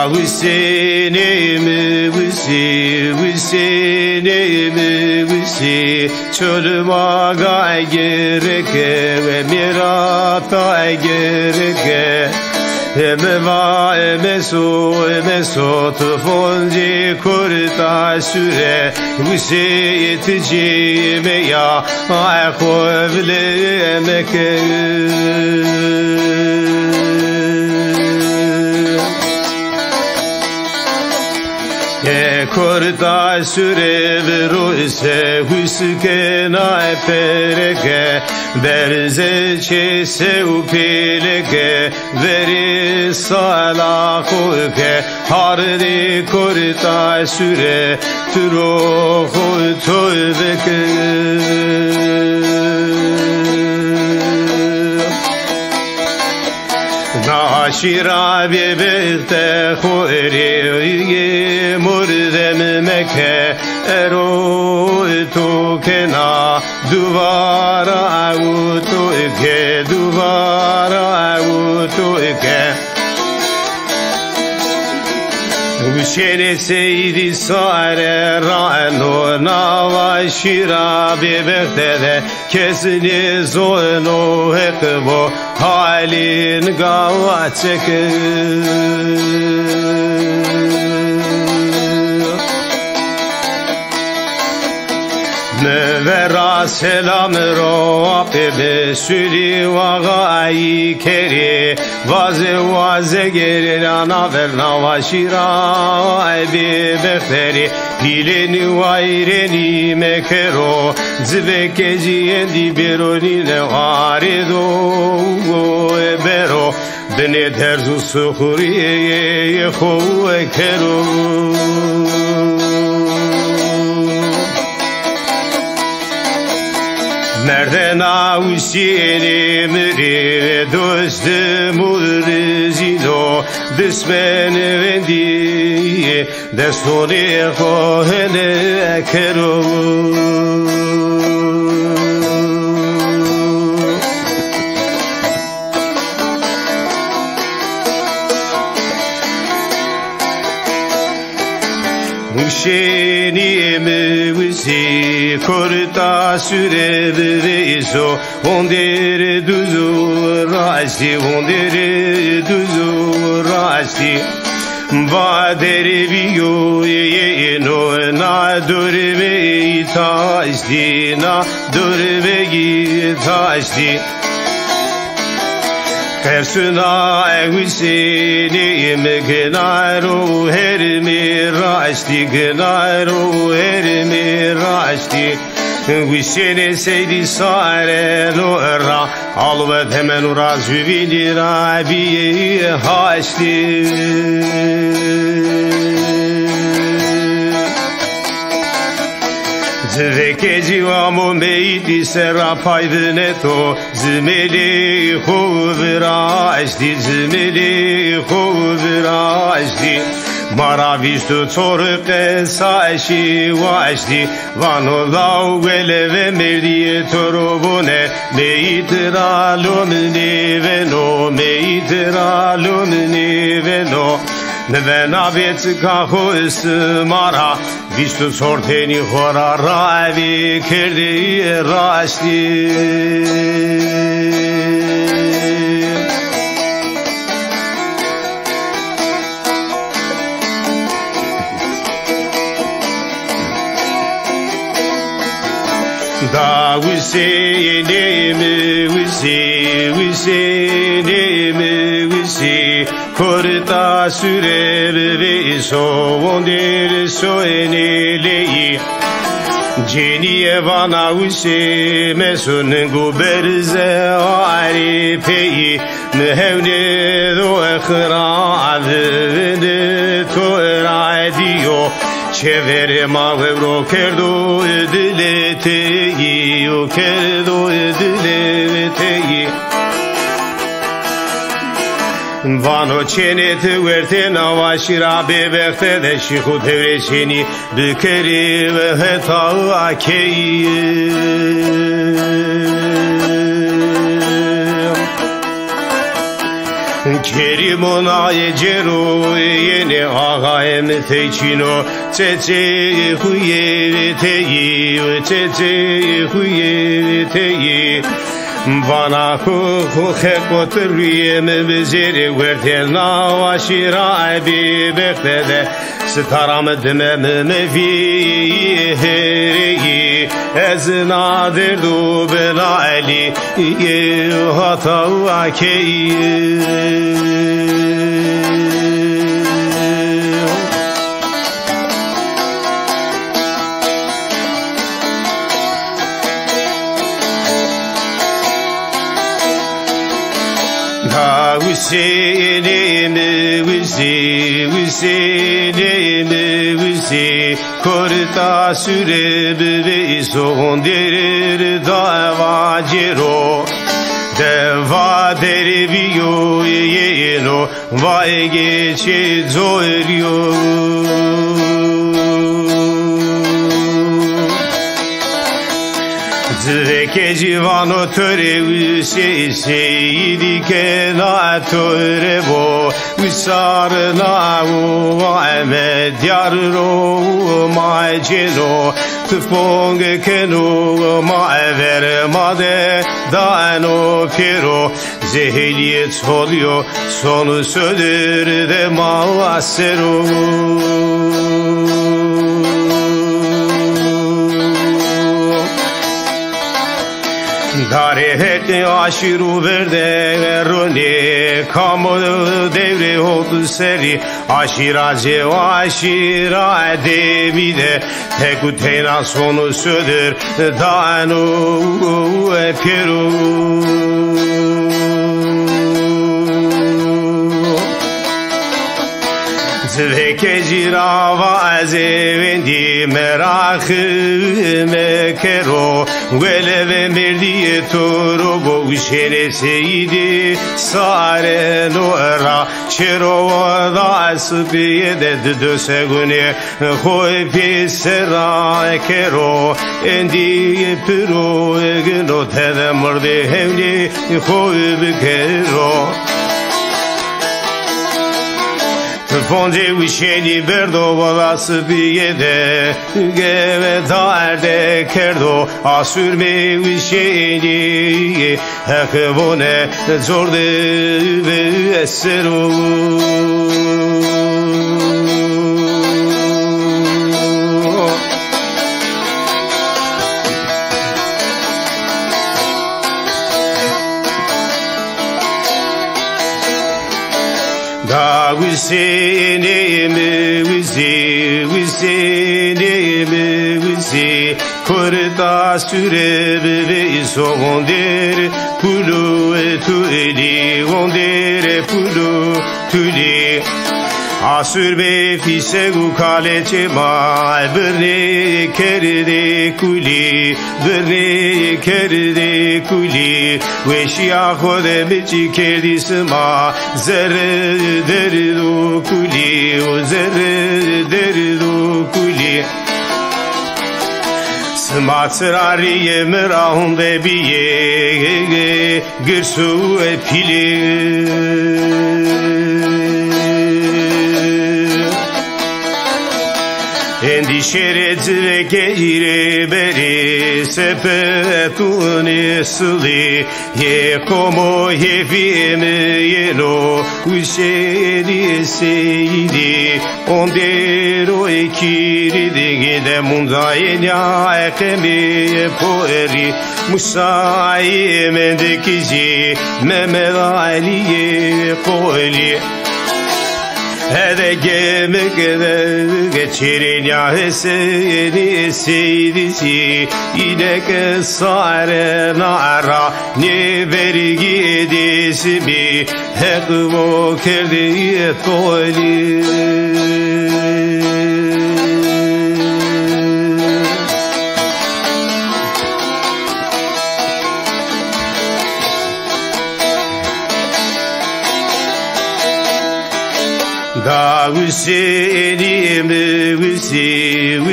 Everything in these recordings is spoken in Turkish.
Wisi çölüma gay gereke ve mirata gereke Emeva emeso tufonci kurta süre Wisi yetici meya ay kovle emeke Kurta süre virüse Hüske nay pereke Berze çese upileke Veri salakuke Hardi kurta süre Turohu tövbeke Naşira bebekte khuri murdem meke ero tu kena duvara utu ke Uşene seydi sare rano navaşira bebekte de kesini zono hekbo halin gava çekir Nevera selam ro apebe süri vagay keri Vaze gerir ana ver navaşira ebi befteri Pileni vayreni mekero Zvekeci endi beroni ne arido ebero Bene terzu suhuriye yeho ekero Nereden avşiyeni mri dostum urzido Düşmeni vendi destoni kohene kero Uşeni müzi kurta süre verizo Ondere duzu rasti Vadere biyo yeno na durve taşdi Kersuna evsini mgnaru hermi rashti Wishene seydi sare nura Alvet hemen uraz hüvini rabiye haşti Zvekeci vamo meydi serapaydı neto Zmeli huvrashti Maravistu torke saeshi vaşti Vano lau vele ve merdiye torobune Meitralum neveno Nevena vec kaho smara Vistu sorteni hora ravi kerdi rashti Da wisi Kurta süre viso Ondir soeneleyi Ceniye vana wisi Mesun guberze ari peyi Mehevne do ekhravne to radio Çevere mavro kerdo edileteyi O kerdo edileteyi Vano çeneti verte navaşira bebekte de şihu devreşeni Bükeri ve heta akeyi Kerimona ecero yeni ağayım teçino Çece huye teyi Çece huye teyi Bana huhe koturuyem Bizeri vertel navaşira Bi bektede Staram dmem meviyi Ez nadirdu bela ali Hata keyi Hüseyin'im Korta sürebi ve son derir dava cero Deva derviyo yeno Vay geçe zorio Zveke civano töre Seyidi la töre bo Usarna u Ahmed yarro Maceno Tüfonge kenu Maver made Dano firo Zehiliyet oluyor Sonu söylür de mavasero Dareheti aşırı verde Roni kamu devre oldu seri Aşiracı o aşira devide Tekutena sonu södür Danu epiru Zveke cirava azevendi merakı mekero Vele ve merdiye turu bu şeneseydi Sare nuera şerova da sıpiye de dösegune Koy pisera kero Endi piro egno tede mırdı hevli Koy bükero Fonce vişeni berdo valası biyede Geve derde kerdo Asürme vişeni Hekvone zorde ve esero Da Hüseyin'im Hüseyin'im Kurda sürebi ve sondir Pulu tüli Ondir pulu tüli Asür be fisegu kalece mal Birne kerde kuli Birne kerde kuli Ve şia khode bici kerdi sma Zerre derdu kuli O zerre derdu kuli Sma tsrariye mirahum bebiye Gürsu pili Endişere gire beri sepetuni suli Ye como ye vime yeno Useri seydi Ondero ekiri de munda enya ekemi poeri Musayi mendekizi Mehmet Aliye koli Hede gemek geçirin ya heseni seydisi İnek sare nara ne vergi edesimi Hek o kerdi toli Da Hüseyin'im Hüseyin'im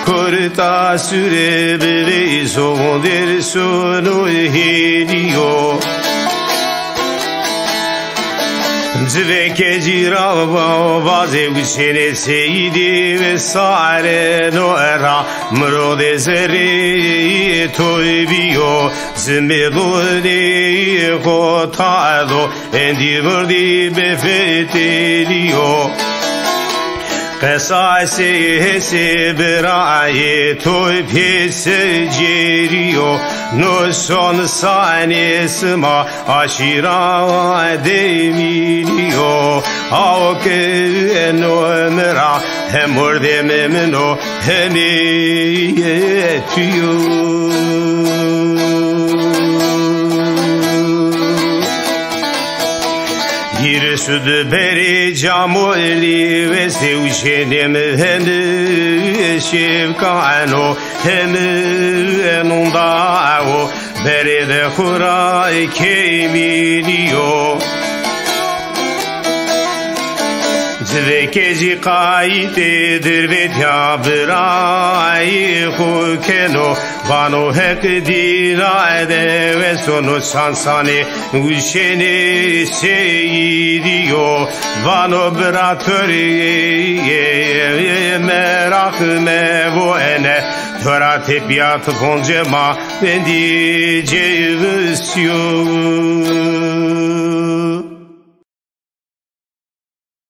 Kurta sürebi ve son der sonu hediyor Zveke girava vaze vishene seidi vesare no era mrode zeri toy bio zmedoni kotado endi verdi befetelio Qesase se beraye toy pese geriyo no son sanesma aşira demiliyo avke no mera hem orde memno hem yetiyo Südü beri camuli ve sevşenim hem şevkano hem enunda o beri de kuray kemiliyo Zvekeci kayitedir ve tabirayı hukeno Vano hek dirayde ve sonu sansani Uşeni seyidiyo Vano bratöriye merak mevuene Töra tepiyat koncema Vendi cevısyo